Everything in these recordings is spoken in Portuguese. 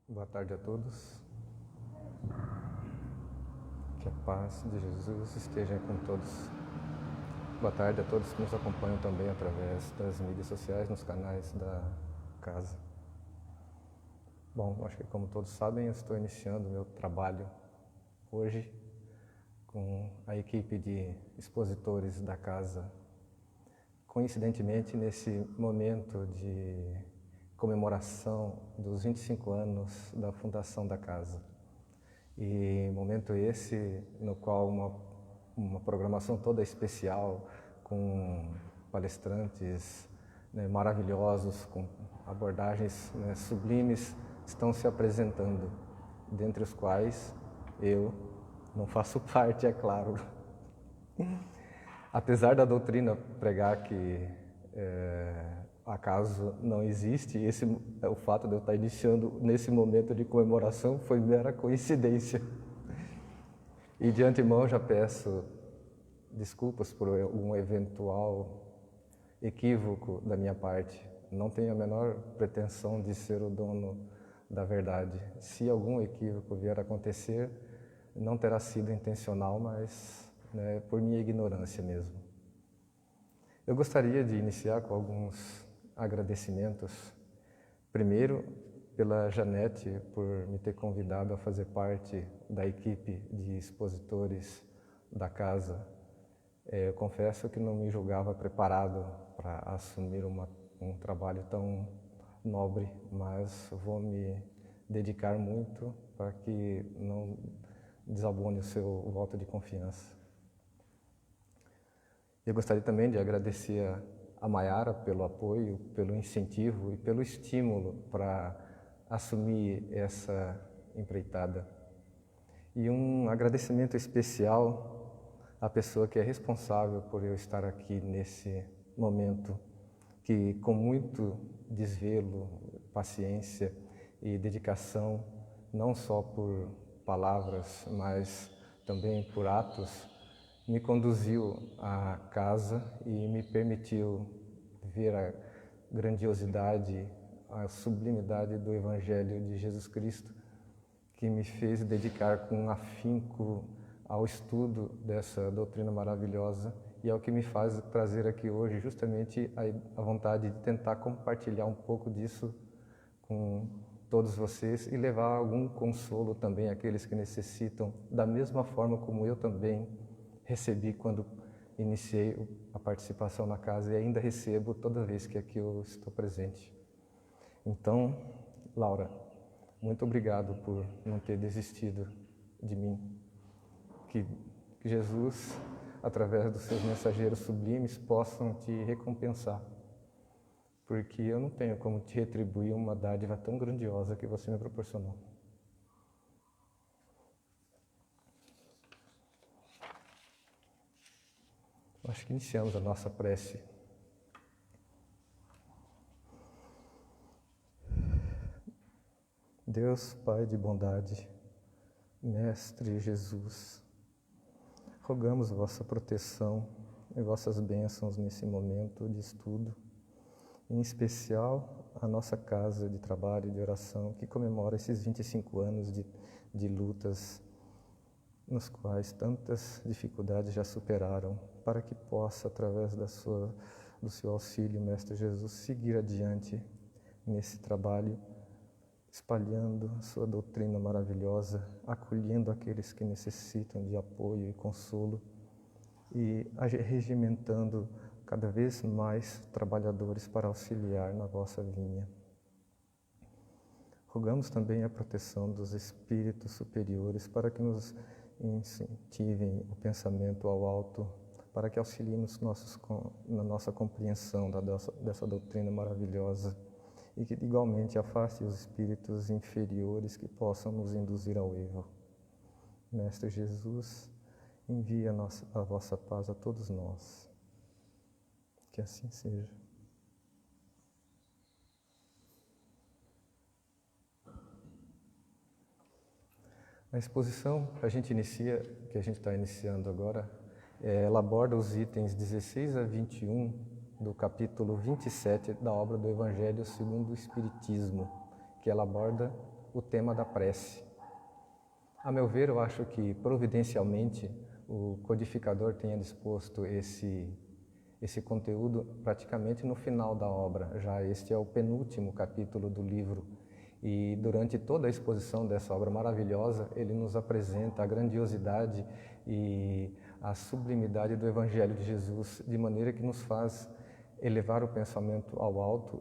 Boa tarde a todos. Que a paz de Jesus esteja com todos. Boa tarde a todos que nos acompanham também através das mídias sociais, nos canais da casa. Bom, acho que como todos sabem, eu estou iniciando o meu trabalho hoje com a equipe de expositores da casa. Coincidentemente, nesse momento de comemoração dos 25 anos da fundação da casa. E momento esse no qual uma programação toda especial, com palestrantes maravilhosos, com abordagens sublimes, estão se apresentando, dentre os quais eu não faço parte, é claro. Apesar da doutrina pregar que acaso não existe, o fato de eu estar iniciando nesse momento de comemoração foi mera coincidência. E de antemão já peço desculpas por um eventual equívoco da minha parte. Não tenho a menor pretensão de ser o dono da verdade. Se algum equívoco vier a acontecer, não terá sido intencional, mas por minha ignorância mesmo. Eu gostaria de iniciar com alguns agradecimentos. Primeiro, pela Janete, por me ter convidado a fazer parte da equipe de expositores da casa. Eu confesso que não me julgava preparado para assumir um trabalho tão nobre, mas vou me dedicar muito para que não desabone o seu voto de confiança. Eu gostaria também de agradecer a Maiara pelo apoio, pelo incentivo e pelo estímulo para assumir essa empreitada. E um agradecimento especial à pessoa que é responsável por eu estar aqui nesse momento, que com muito desvelo, paciência e dedicação, não só por palavras, mas também por atos, me conduziu à casa e me permitiu ver a grandiosidade, a sublimidade do Evangelho de Jesus Cristo, que me fez dedicar com afinco ao estudo dessa doutrina maravilhosa e é o que me faz trazer aqui hoje justamente a vontade de tentar compartilhar um pouco disso com todos vocês e levar algum consolo também àqueles que necessitam, da mesma forma como eu também recebi quando iniciei a participação na casa e ainda recebo toda vez que aqui eu estou presente. Então, Laura, muito obrigado por não ter desistido de mim. Que Jesus, através dos seus mensageiros sublimes, possam te recompensar, porque eu não tenho como te retribuir uma dádiva tão grandiosa que você me proporcionou. Acho que iniciamos a nossa prece. Deus, Pai de bondade, Mestre Jesus, rogamos vossa proteção e vossas bênçãos nesse momento de estudo, em especial a nossa casa de trabalho e de oração, que comemora esses 25 anos de lutas, nos quais tantas dificuldades já superaram, para que possa, através do seu auxílio, Mestre Jesus, seguir adiante nesse trabalho, espalhando a sua doutrina maravilhosa, acolhendo aqueles que necessitam de apoio e consolo e regimentando cada vez mais trabalhadores para auxiliar na vossa vinha. Rogamos também a proteção dos espíritos superiores para que nos incentivem o pensamento ao alto, para que auxiliem-nos na nossa compreensão dessa doutrina maravilhosa e que igualmente afaste os espíritos inferiores que possam nos induzir ao erro. Mestre Jesus, envia a vossa paz a todos nós. Que assim seja. A exposição que a gente está iniciando agora, ela aborda os itens 16 a 21 do capítulo 27 da obra do Evangelho segundo o Espiritismo, que ela aborda o tema da prece. A meu ver, eu acho que providencialmente o codificador tenha disposto esse conteúdo praticamente no final da obra. Já este é o penúltimo capítulo do livro. E durante toda a exposição dessa obra maravilhosa, ele nos apresenta a grandiosidade e a sublimidade do Evangelho de Jesus, de maneira que nos faz elevar o pensamento ao alto,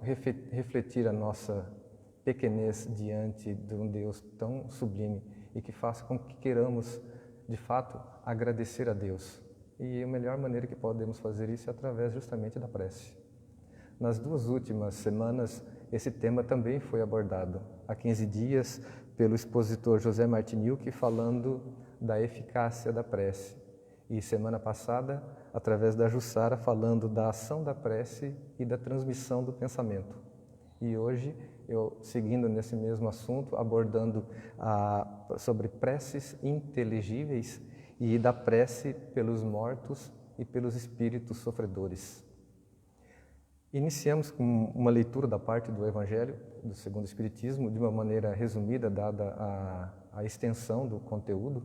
refletir a nossa pequenez diante de um Deus tão sublime e que faça com que queiramos, de fato, agradecer a Deus. E a melhor maneira que podemos fazer isso é através justamente da prece. Nas 2 últimas semanas, esse tema também foi abordado. Há 15 dias, pelo expositor José Martinilk, falando da eficácia da prece. E semana passada, através da Jussara, falando da ação da prece e da transmissão do pensamento. E hoje, eu seguindo nesse mesmo assunto, abordando sobre preces inteligíveis e da prece pelos mortos e pelos espíritos sofredores. Iniciamos com uma leitura da parte do Evangelho, do Segundo Espiritismo, de uma maneira resumida, dada a extensão do conteúdo,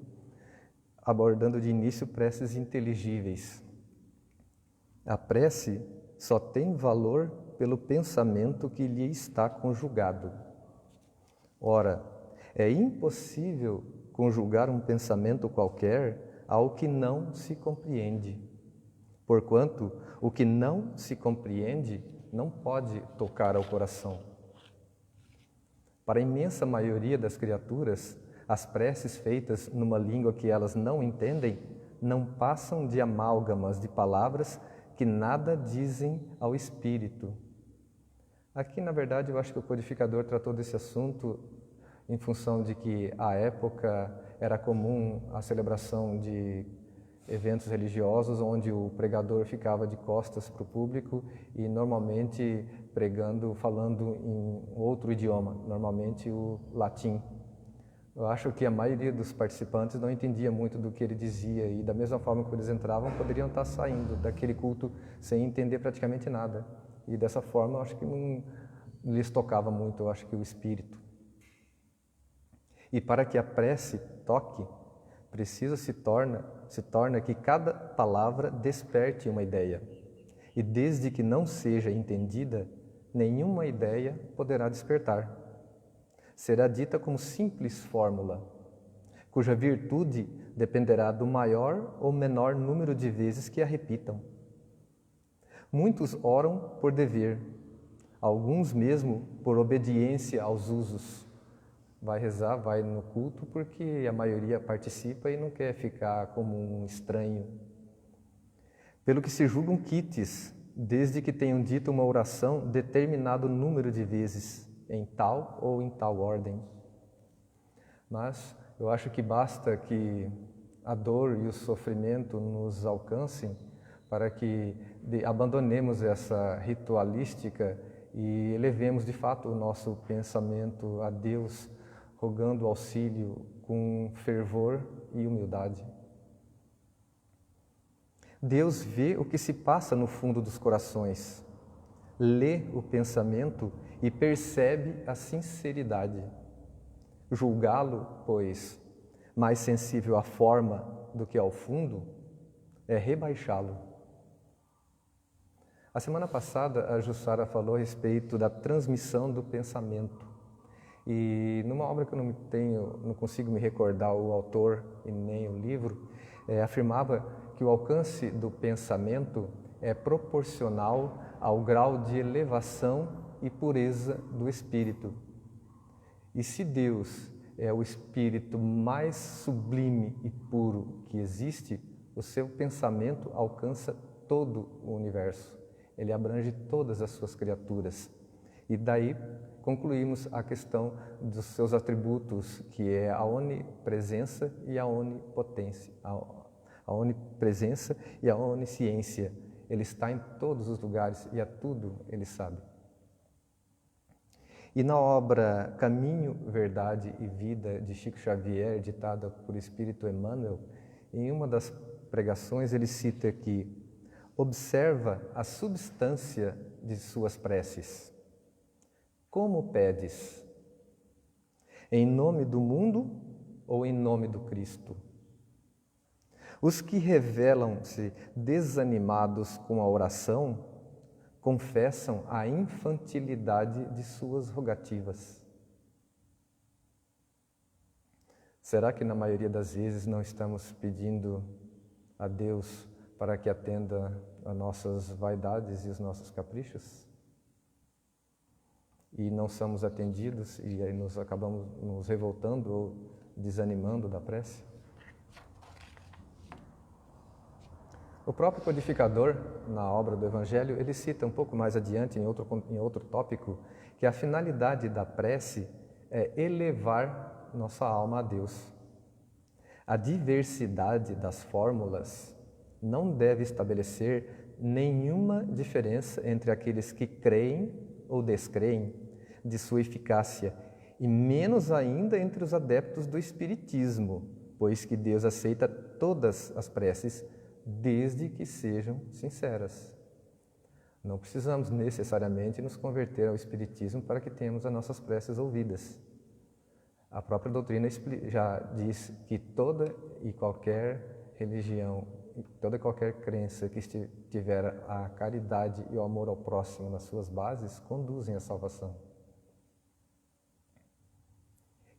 abordando de início preces inteligíveis. A prece só tem valor pelo pensamento que lhe está conjugado. Ora, é impossível conjugar um pensamento qualquer ao que não se compreende. Porquanto, o que não se compreende não pode tocar ao coração. Para a imensa maioria das criaturas, as preces feitas numa língua que elas não entendem não passam de amálgamas de palavras que nada dizem ao espírito. Aqui, na verdade, eu acho que o codificador tratou desse assunto em função de que, à época, era comum a celebração de eventos religiosos onde o pregador ficava de costas para o público e normalmente pregando, falando em outro idioma, normalmente o latim. Eu acho que a maioria dos participantes não entendia muito do que ele dizia e da mesma forma que eles entravam, poderiam estar saindo daquele culto sem entender praticamente nada. E dessa forma, eu acho que não lhes tocava muito, eu acho que o espírito. E para que a prece toque, se torna que cada palavra desperte uma ideia. E desde que não seja entendida, nenhuma ideia poderá despertar. Será dita como simples fórmula, cuja virtude dependerá do maior ou menor número de vezes que a repitam. Muitos oram por dever, alguns mesmo por obediência aos usos. Vai rezar, vai no culto porque a maioria participa e não quer ficar como um estranho. Pelo que se julgam quites, desde que tenham dito uma oração determinado número de vezes, em tal ou em tal ordem. Mas eu acho que basta que a dor e o sofrimento nos alcancem para que abandonemos essa ritualística e elevemos de fato o nosso pensamento a Deus, rogando auxílio com fervor e humildade. Deus vê o que se passa no fundo dos corações, lê o pensamento e percebe a sinceridade. Julgá-lo, pois, mais sensível à forma do que ao fundo, é rebaixá-lo. A semana passada, a Jussara falou a respeito da transmissão do pensamento. E numa obra que eu não consigo me recordar o autor e nem o livro, afirmava que o alcance do pensamento é proporcional ao grau de elevação e pureza do espírito. E se Deus é o espírito mais sublime e puro que existe, o seu pensamento alcança todo o universo. Ele abrange todas as suas criaturas. E daí concluímos a questão dos seus atributos, que é a onipresença e a onipotência, a onipresença e a onisciência. Ele está em todos os lugares e a tudo ele sabe. E na obra Caminho, Verdade e Vida, de Chico Xavier, ditada por Espírito Emmanuel, em uma das pregações ele cita que observa a substância de suas preces. Como pedes? Em nome do mundo ou em nome do Cristo? Os que revelam-se desanimados com a oração confessam a infantilidade de suas rogativas. Será que na maioria das vezes não estamos pedindo a Deus para que atenda a nossas vaidades e os nossos caprichos? E não somos atendidos e aí acabamos nos revoltando ou desanimando da prece? O próprio codificador, na obra do Evangelho, ele cita um pouco mais adiante, em outro tópico, que a finalidade da prece é elevar nossa alma a Deus. A diversidade das fórmulas não deve estabelecer nenhuma diferença entre aqueles que creem ou descreem de sua eficácia, e menos ainda entre os adeptos do Espiritismo, pois que Deus aceita todas as preces, desde que sejam sinceras. Não precisamos necessariamente nos converter ao Espiritismo para que tenhamos as nossas preces ouvidas. A própria doutrina já diz que toda e qualquer religião, toda e qualquer crença que tiver a caridade e o amor ao próximo nas suas bases, conduzem à salvação.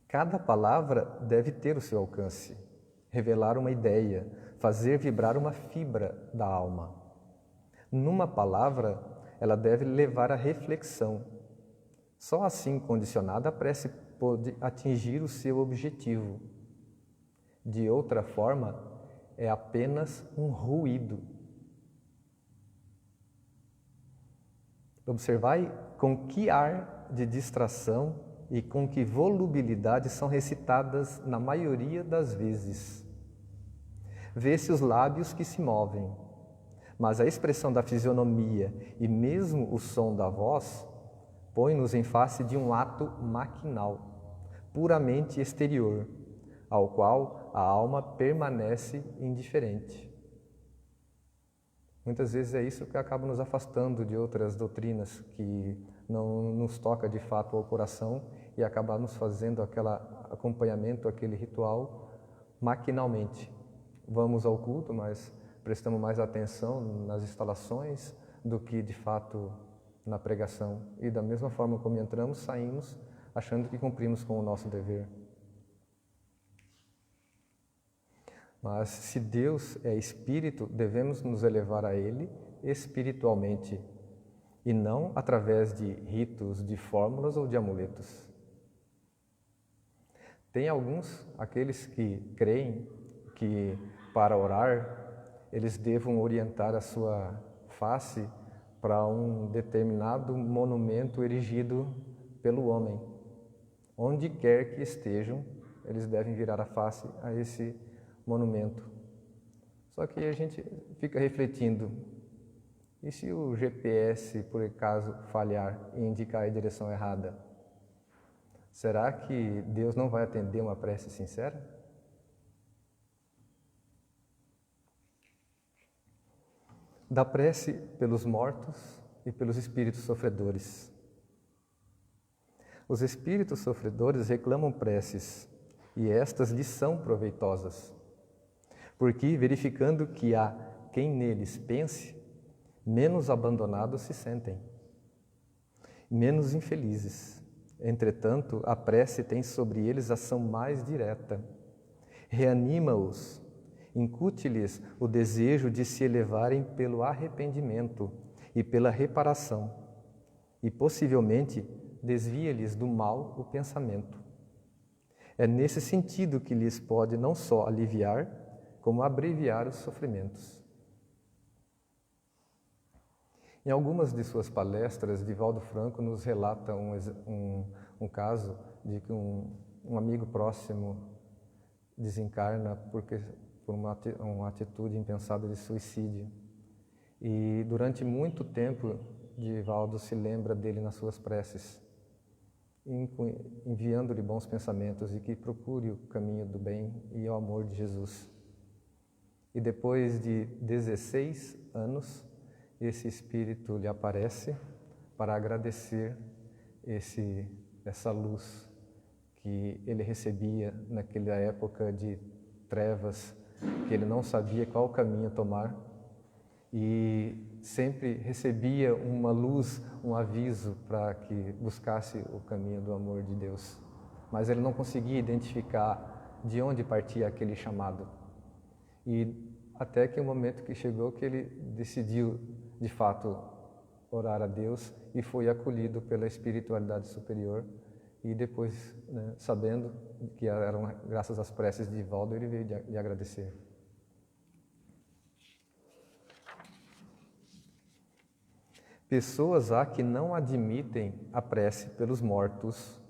Cada palavra deve ter o seu alcance, revelar uma ideia, fazer vibrar uma fibra da alma. Numa palavra, ela deve levar à reflexão. Só assim condicionada, a prece pode atingir o seu objetivo. De outra forma, é apenas um ruído. Observai com que ar de distração e com que volubilidade são recitadas na maioria das vezes. Vê-se os lábios que se movem, mas a expressão da fisionomia e mesmo o som da voz põe-nos em face de um ato maquinal, puramente exterior, ao qual a alma permanece indiferente. Muitas vezes é isso que acaba nos afastando de outras doutrinas que não nos toca de fato ao coração e acaba nos fazendo aquele acompanhamento, aquele ritual maquinalmente. Vamos ao culto, mas prestamos mais atenção nas instalações do que de fato na pregação. E da mesma forma como entramos, saímos achando que cumprimos com o nosso dever. Mas se Deus é Espírito, devemos nos elevar a Ele espiritualmente e não através de ritos, de fórmulas ou de amuletos. Tem aqueles que creem que para orar eles devam orientar a sua face para um determinado monumento erigido pelo homem. Onde quer que estejam, eles devem virar a face a esse monumento. Só que a gente fica refletindo, e se o GPS, por acaso, falhar e indicar a direção errada? Será que Deus não vai atender uma prece sincera? Da prece pelos mortos e pelos espíritos sofredores. Os espíritos sofredores reclamam preces, e estas lhes são proveitosas, porque, verificando que há quem neles pense, menos abandonados se sentem, menos infelizes. Entretanto, a prece tem sobre eles ação mais direta. Reanima-os, incute-lhes o desejo de se elevarem pelo arrependimento e pela reparação, e possivelmente desvia-lhes do mal o pensamento. É nesse sentido que lhes pode não só aliviar, como abreviar os sofrimentos. Em algumas de suas palestras, Divaldo Franco nos relata um caso de que um amigo próximo desencarna por uma atitude impensada de suicídio. E durante muito tempo, Divaldo se lembra dele nas suas preces, enviando-lhe bons pensamentos e que procure o caminho do bem e o amor de Jesus. E depois de 16 anos, esse espírito lhe aparece para agradecer essa luz que ele recebia naquela época de trevas, que ele não sabia qual caminho tomar e sempre recebia uma luz, um aviso para que buscasse o caminho do amor de Deus. Mas ele não conseguia identificar de onde partia aquele chamado. E até que o momento que chegou que ele decidiu, de fato, orar a Deus e foi acolhido pela espiritualidade superior. E depois, né, sabendo que eram graças às preces de Valdo, ele veio de agradecer. Pessoas há que não admitem a prece pelos mortos,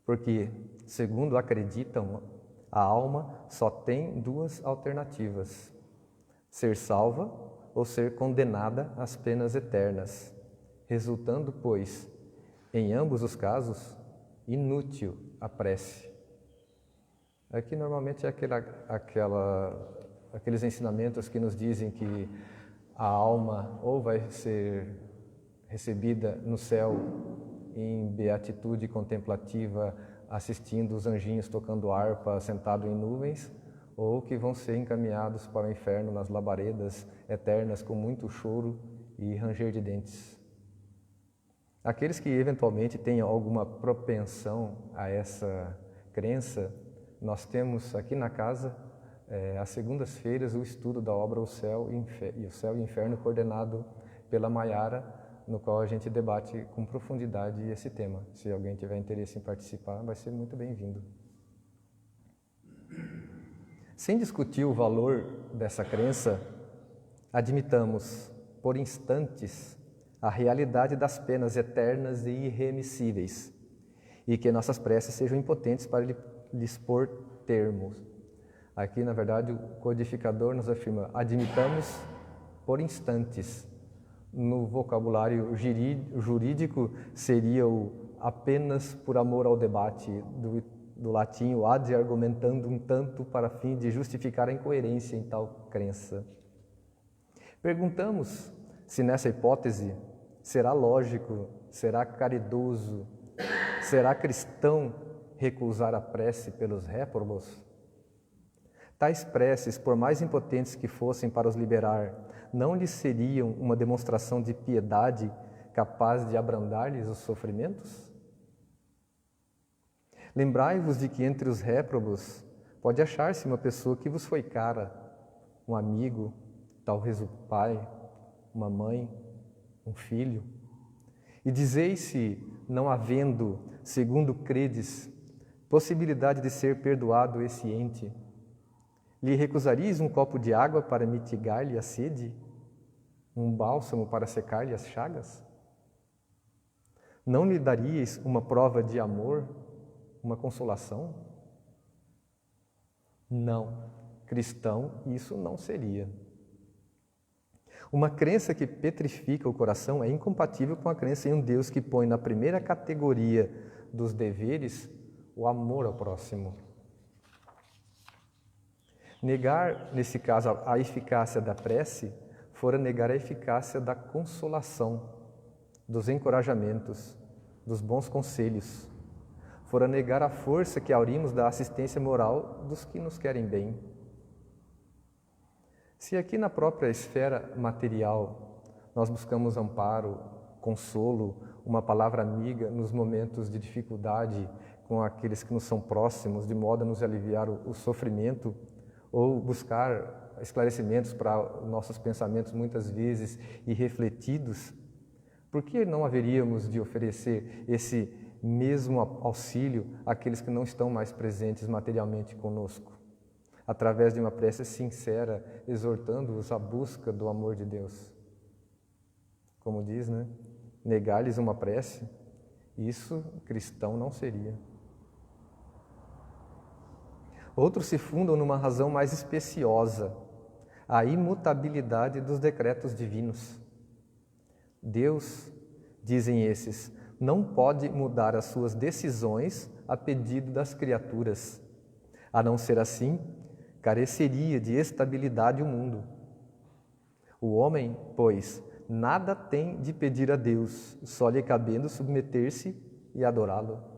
porque, segundo acreditam, a alma só tem duas alternativas: ser salva ou ser condenada às penas eternas, resultando, pois, em ambos os casos, inútil a prece. Aqui normalmente é aqueles ensinamentos que nos dizem que a alma ou vai ser recebida no céu em beatitude contemplativa, assistindo os anjinhos tocando harpa, sentado em nuvens, ou que vão ser encaminhados para o inferno nas labaredas eternas com muito choro e ranger de dentes. Aqueles que eventualmente tenham alguma propensão a essa crença, nós temos aqui na casa, às segundas-feiras, o estudo da obra O Céu e o Inferno, coordenado pela Maiara, no qual a gente debate com profundidade esse tema. Se alguém tiver interesse em participar, vai ser muito bem-vindo. Sem discutir o valor dessa crença, admitamos, por instantes, a realidade das penas eternas e irremissíveis, e que nossas preces sejam impotentes para lhes pôr termos. Aqui, na verdade, o codificador nos afirma: admitamos por instantes. No vocabulário jurídico, seria o apenas por amor ao debate, do latim, o ad argumentando um tanto para fim de justificar a incoerência em tal crença. Perguntamos se nessa hipótese será lógico, será caridoso, será cristão recusar a prece pelos réprobos? Tais preces, por mais impotentes que fossem para os liberar, não lhes seriam uma demonstração de piedade capaz de abrandar-lhes os sofrimentos? Lembrai-vos de que entre os réprobos pode achar-se uma pessoa que vos foi cara, um amigo, talvez o pai, uma mãe, um filho. E dizeis-se, não havendo, segundo credes, possibilidade de ser perdoado esse ente, lhe recusaríeis um copo de água para mitigar-lhe a sede? Um bálsamo para secar-lhe as chagas? Não lhe daríeis uma prova de amor, uma consolação? Não, cristão isso não seria. Uma crença que petrifica o coração é incompatível com a crença em um Deus que põe na primeira categoria dos deveres o amor ao próximo. Negar, nesse caso, a eficácia da prece, fora negar a eficácia da consolação, dos encorajamentos, dos bons conselhos, fora negar a força que aurimos da assistência moral dos que nos querem bem. Se aqui na própria esfera material nós buscamos amparo, consolo, uma palavra amiga nos momentos de dificuldade com aqueles que nos são próximos, de modo a nos aliviar o sofrimento, ou buscar esclarecimentos para nossos pensamentos muitas vezes irrefletidos, por que não haveríamos de oferecer esse mesmo auxílio àqueles que não estão mais presentes materialmente conosco, através de uma prece sincera, exortando-os à busca do amor de Deus? Como diz, né? Negar-lhes uma prece, isso cristão não seria. Outros se fundam numa razão mais especiosa, a imutabilidade dos decretos divinos. Deus, dizem esses, não pode mudar as suas decisões a pedido das criaturas. A não ser assim, careceria de estabilidade o mundo. O homem, pois, nada tem de pedir a Deus, só lhe cabendo submeter-se e adorá-lo.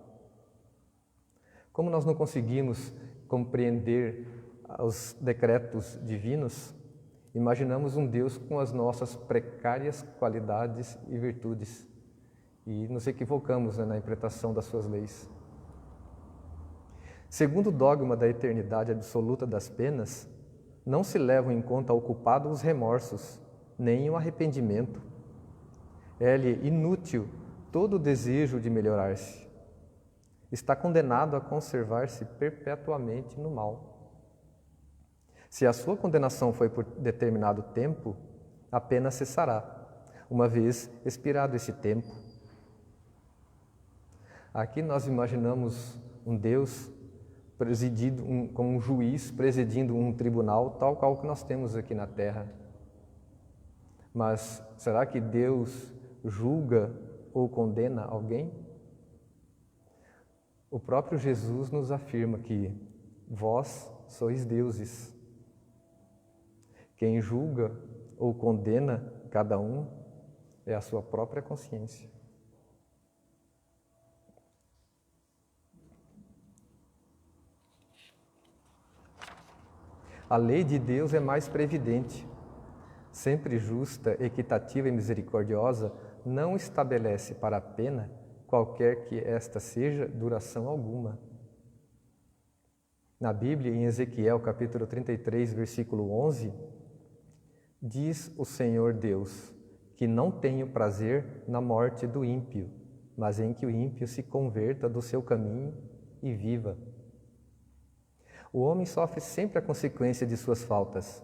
Como nós não conseguimos compreender os decretos divinos, imaginamos um Deus com as nossas precárias qualidades e virtudes e nos equivocamos na interpretação das suas leis. Segundo o dogma da eternidade absoluta das penas, não se levam em conta ao culpado os remorsos, nem o arrependimento. É-lhe inútil todo o desejo de melhorar-se. Está condenado a conservar-se perpetuamente no mal. Se a sua condenação foi por determinado tempo, a pena cessará, uma vez expirado esse tempo. Aqui nós imaginamos um Deus presidido como um juiz presidindo um tribunal, tal qual que nós temos aqui na Terra. Mas será que Deus julga ou condena alguém? O próprio Jesus nos afirma que vós sois deuses. Quem julga ou condena cada um é a sua própria consciência. A lei de Deus é mais previdente. Sempre justa, equitativa e misericordiosa, não estabelece para a pena, qualquer que esta seja, duração alguma. Na Bíblia, em Ezequiel, capítulo 33, versículo 11, diz o Senhor Deus que não tenho prazer na morte do ímpio, mas em que o ímpio se converta do seu caminho e viva. O homem sofre sempre a consequência de suas faltas.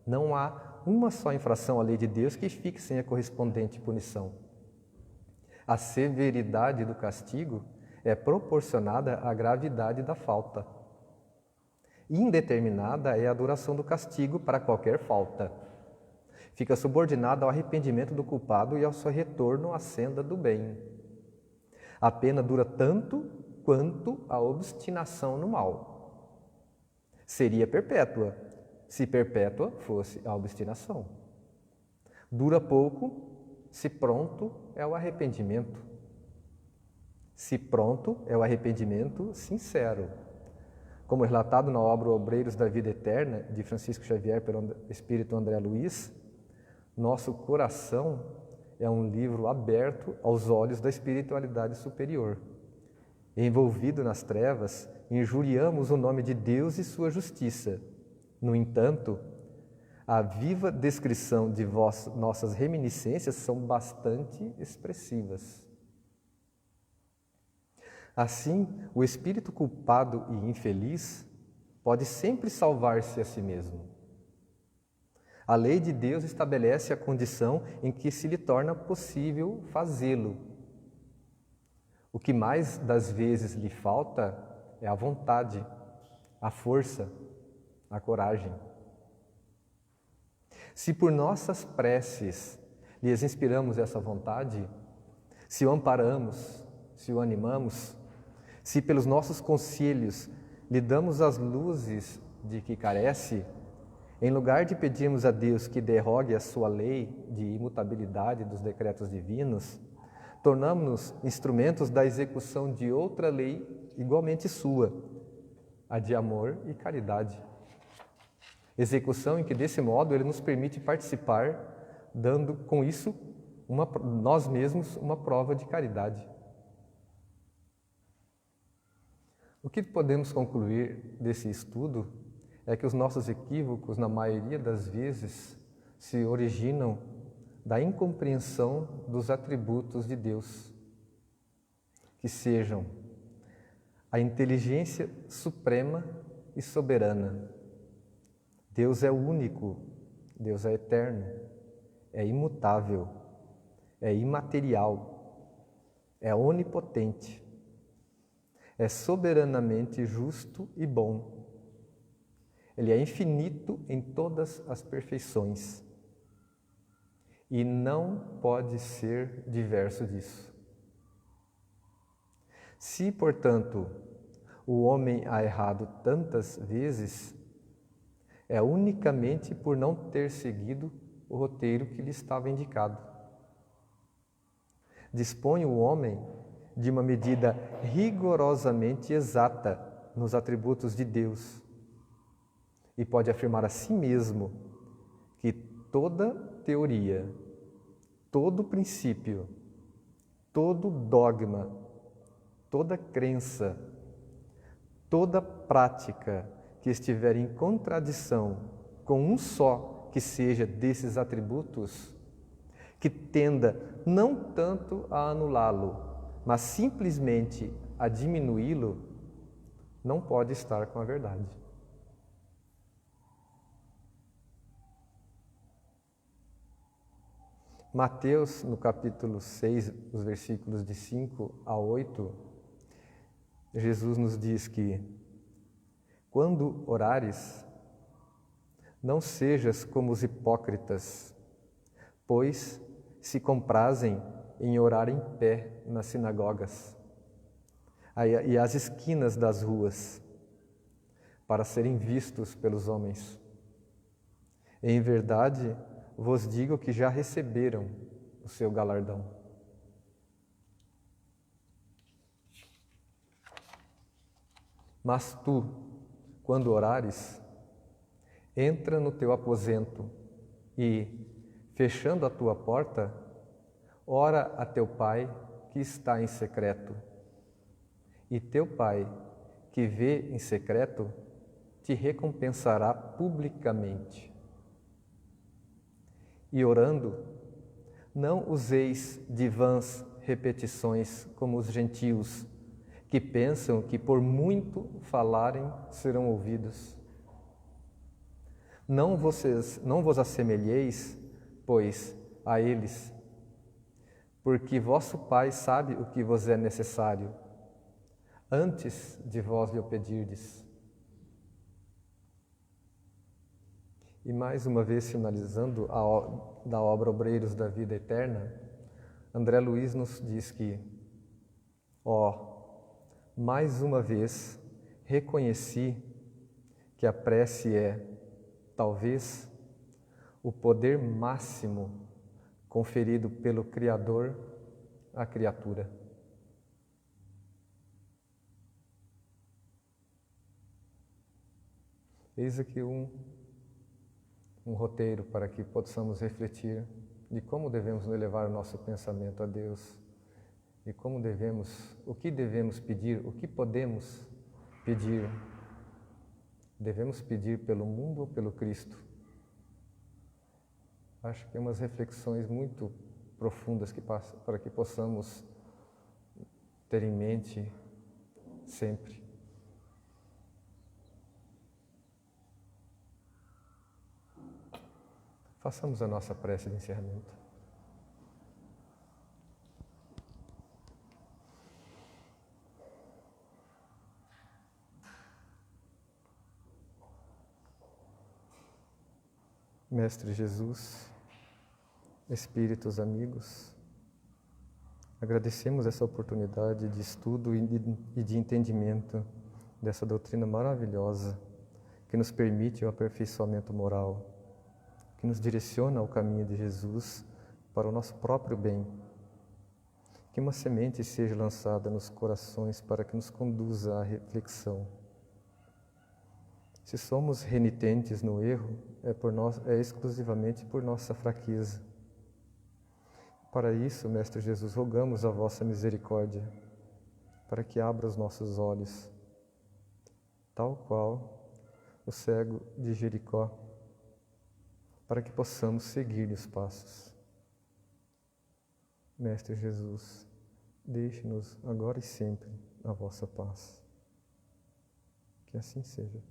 Não há uma só infração à lei de Deus que fique sem a correspondente punição. A severidade do castigo é proporcionada à gravidade da falta. Indeterminada é a duração do castigo para qualquer falta. Fica subordinada ao arrependimento do culpado e ao seu retorno à senda do bem. A pena dura tanto quanto a obstinação no mal. Seria perpétua, se perpétua fosse a obstinação. Dura pouco, se pronto é o arrependimento. Se pronto é o arrependimento sincero. Como relatado na obra Obreiros da Vida Eterna, de Francisco Xavier pelo Espírito André Luiz, nosso coração é um livro aberto aos olhos da espiritualidade superior. Envolvido nas trevas, injuriamos o nome de Deus e sua justiça. No entanto, a viva descrição de nossas reminiscências são bastante expressivas. Assim, o espírito culpado e infeliz pode sempre salvar-se a si mesmo. A lei de Deus estabelece a condição em que se lhe torna possível fazê-lo. O que mais das vezes lhe falta é a vontade, a força, a coragem. Se por nossas preces lhes inspiramos essa vontade, se o amparamos, se o animamos, se pelos nossos conselhos lhe damos as luzes de que carece, em lugar de pedirmos a Deus que derrogue a sua lei de imutabilidade dos decretos divinos, tornamos-nos instrumentos da execução de outra lei igualmente sua, a de amor e caridade. Execução em que, desse modo, ele nos permite participar, dando com isso nós mesmos uma prova de caridade. O que podemos concluir desse estudo é que os nossos equívocos, na maioria das vezes, se originam da incompreensão dos atributos de Deus, que sejam a inteligência suprema e soberana. Deus é único, Deus é eterno, é imutável, é imaterial, é onipotente, é soberanamente justo e bom. Ele é infinito em todas as perfeições e não pode ser diverso disso. Se, portanto, o homem há errado tantas vezes, é unicamente por não ter seguido o roteiro que lhe estava indicado. Dispõe o homem de uma medida rigorosamente exata nos atributos de Deus e pode afirmar a si mesmo que toda teoria, todo princípio, todo dogma, toda crença, toda prática que estiver em contradição com um só que seja desses atributos, que tenda não tanto a anulá-lo, mas simplesmente a diminuí-lo, não pode estar com a verdade. Mateus, no capítulo 6, os versículos de 5 a 8, Jesus nos diz que quando orares, não sejas como os hipócritas, pois se comprazem em orar em pé nas sinagogas e às esquinas das ruas, para serem vistos pelos homens. Em verdade, vos digo que já receberam o seu galardão. Mas tu, quando orares, entra no teu aposento e, fechando a tua porta, ora a teu Pai que está em secreto. E teu Pai, que vê em secreto, te recompensará publicamente. E orando, não useis de vãs repetições como os gentios, que pensam que por muito falarem serão ouvidos. Não vos assemelheis, pois, a eles, porque vosso Pai sabe o que vos é necessário, antes de vós lhe o pedirdes. E mais uma vez, finalizando da obra Obreiros da Vida Eterna, André Luiz nos diz que, mais uma vez reconheci que a prece é, talvez, o poder máximo conferido pelo Criador à criatura. Eis aqui um roteiro para que possamos refletir de como devemos elevar o nosso pensamento a Deus e o que devemos pedir, o que podemos pedir. Devemos pedir pelo mundo ou pelo Cristo? Acho que é umas reflexões muito profundas para que possamos ter em mente sempre. Façamos a nossa prece de encerramento. Mestre Jesus, Espíritos amigos, agradecemos essa oportunidade de estudo e de entendimento dessa doutrina maravilhosa que nos permite o aperfeiçoamento moral, que nos direciona ao caminho de Jesus para o nosso próprio bem. Que uma semente seja lançada nos corações para que nos conduza à reflexão. Se somos renitentes no erro, é exclusivamente por nossa fraqueza. Para isso, Mestre Jesus, rogamos a vossa misericórdia, para que abra os nossos olhos, tal qual o cego de Jericó, para que possamos seguir os passos. Mestre Jesus, deixe-nos agora e sempre a vossa paz. Que assim seja.